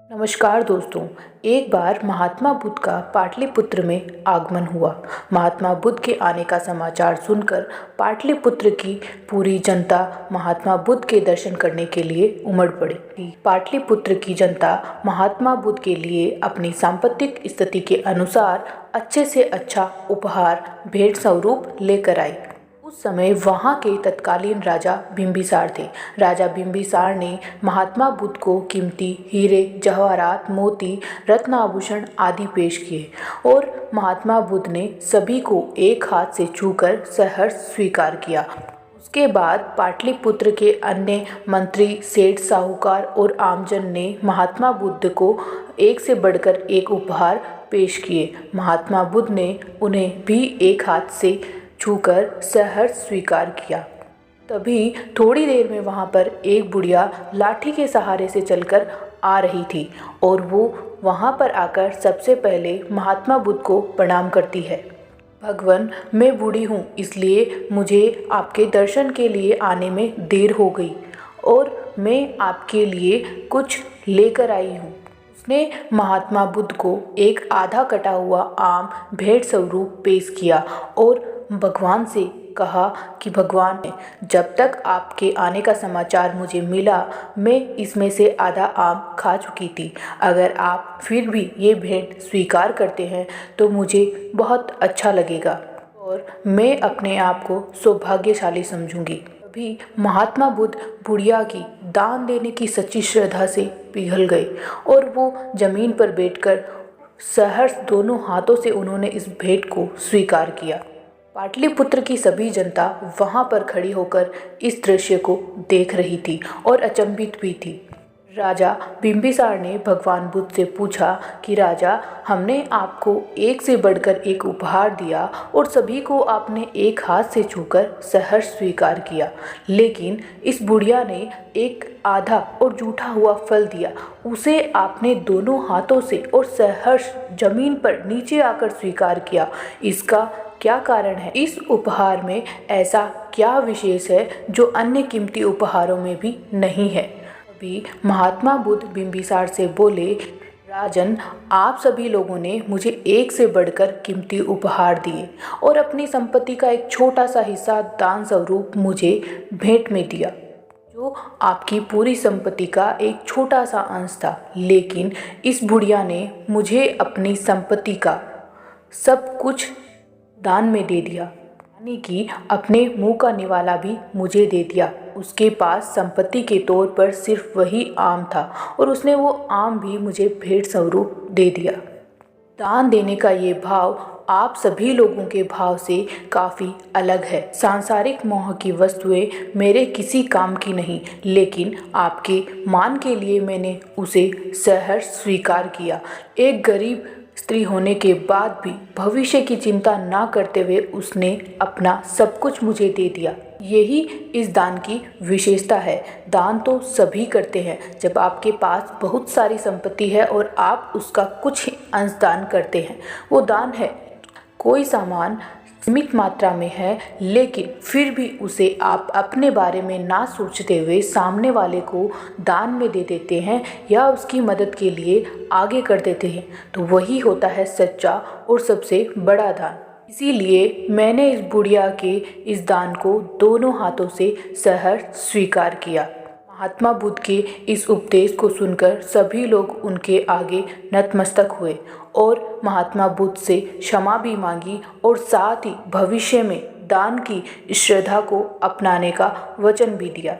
नमस्कार दोस्तों। एक बार महात्मा बुद्ध का पाटलिपुत्र में आगमन हुआ। महात्मा बुद्ध के आने का समाचार सुनकर पाटलिपुत्र की पूरी जनता महात्मा बुद्ध के दर्शन करने के लिए उमड़ पड़ी। पाटलिपुत्र की जनता महात्मा बुद्ध के लिए अपनी सांपत्तिक स्थिति के अनुसार अच्छे से अच्छा उपहार भेंट स्वरूप लेकर आई। उस समय वहाँ के तत्कालीन राजा बिंबिसार थे। राजा बिंबिसार ने महात्मा बुद्ध को कीमती हीरे, जवाहरात, मोती, रत्न आभूषण आदि पेश किए और महात्मा बुद्ध ने सभी को एक हाथ से छूकर सहर्ष स्वीकार किया। उसके बाद पाटलिपुत्र के अन्य मंत्री, सेठ, साहूकार और आमजन ने महात्मा बुद्ध को एक से बढ़कर एक उपहार पेश किए। महात्मा बुद्ध ने उन्हें भी एक हाथ से छूकर सहर्ष स्वीकार किया। तभी थोड़ी देर में वहाँ पर एक बुढ़िया लाठी के सहारे से चलकर आ रही थी और वो वहाँ पर आकर सबसे पहले महात्मा बुद्ध को प्रणाम करती है। भगवान, मैं बूढ़ी हूँ, इसलिए मुझे आपके दर्शन के लिए आने में देर हो गई और मैं आपके लिए कुछ लेकर आई हूँ। उसने महात्मा बुद्ध को एक आधा कटा हुआ आम भेंट स्वरूप पेश किया और भगवान से कहा कि भगवान, जब तक आपके आने का समाचार मुझे मिला मैं इसमें से आधा आम खा चुकी थी। अगर आप फिर भी ये भेंट स्वीकार करते हैं तो मुझे बहुत अच्छा लगेगा और मैं अपने आप को सौभाग्यशाली समझूंगी। तभी महात्मा बुद्ध बुढ़िया की दान देने की सच्ची श्रद्धा से पिघल गए और वो जमीन पर बैठकर सहर्ष दोनों हाथों से उन्होंने इस भेंट को स्वीकार किया। पाटलिपुत्र की सभी जनता वहां पर खड़ी होकर इस दृश्य को देख रही थी और अचंभित भी थी। राजा बिंबिसार ने भगवान बुद्ध से पूछा कि राजा, हमने आपको एक से बढ़कर एक उपहार दिया और सभी को आपने एक हाथ से छूकर सहर्ष स्वीकार किया, लेकिन इस बुढ़िया ने एक आधा और जूठा हुआ फल दिया। उसे आपने दोनों हाथों से और सहर्ष जमीन पर नीचे आकर स्वीकार किया। इसका क्या कारण है? इस उपहार में ऐसा क्या विशेष है जो अन्य कीमती उपहारों में भी नहीं है? अभी महात्मा बुद्ध बिंबिसार से बोले, राजन, आप सभी लोगों ने मुझे एक से बढ़कर कीमती उपहार दिए और अपनी संपत्ति का एक छोटा सा हिस्सा दान स्वरूप मुझे भेंट में दिया, जो आपकी पूरी संपत्ति का एक छोटा सा अंश था। लेकिन इस बुढ़िया ने मुझे अपनी संपत्ति का सब कुछ दान में दे दिया, यानी कि अपने मुंह का निवाला भी मुझे दे दिया। उसके पास संपत्ति के तौर पर सिर्फ वही आम था और उसने वो आम भी मुझे भेंट स्वरूप दे दिया। दान देने का ये भाव आप सभी लोगों के भाव से काफ़ी अलग है। सांसारिक मोह की वस्तुएं मेरे किसी काम की नहीं, लेकिन आपके मान के लिए मैंने उसे सहर्ष स्वीकार किया। एक गरीब स्त्री होने के बाद भी भविष्य की चिंता ना करते हुए उसने अपना सब कुछ मुझे दे दिया। यही इस दान की विशेषता है। दान तो सभी करते हैं। जब आपके पास बहुत सारी संपत्ति है और आप उसका कुछ अंश दान करते हैं, वो दान है। कोई सामान सीमित मात्रा में है, लेकिन फिर भी उसे आप अपने बारे में ना सोचते हुए सामने वाले को दान में दे देते हैं या उसकी मदद के लिए आगे कर देते हैं, तो वही होता है सच्चा और सबसे बड़ा दान। इसीलिए मैंने इस बुढ़िया के इस दान को दोनों हाथों से सहर्ष स्वीकार किया। महात्मा बुद्ध के इस उपदेश को सुनकर सभी लोग उनके आगे नतमस्तक हुए और महात्मा बुद्ध से क्षमा भी मांगी और साथ ही भविष्य में दान की श्रद्धा को अपनाने का वचन भी दिया।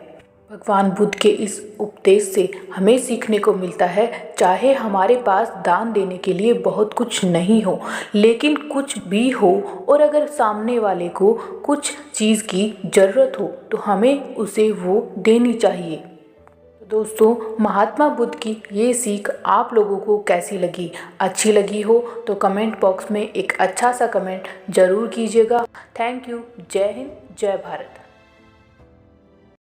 भगवान बुद्ध के इस उपदेश से हमें सीखने को मिलता है, चाहे हमारे पास दान देने के लिए बहुत कुछ नहीं हो, लेकिन कुछ भी हो और अगर सामने वाले को कुछ चीज़ की ज़रूरत हो तो हमें उसे वो देनी चाहिए। तो दोस्तों, महात्मा बुद्ध की ये सीख आप लोगों को कैसी लगी? अच्छी लगी हो तो कमेंट बॉक्स में एक अच्छा सा कमेंट ज़रूर कीजिएगा। Thank you. जय हिंद, जय भारत।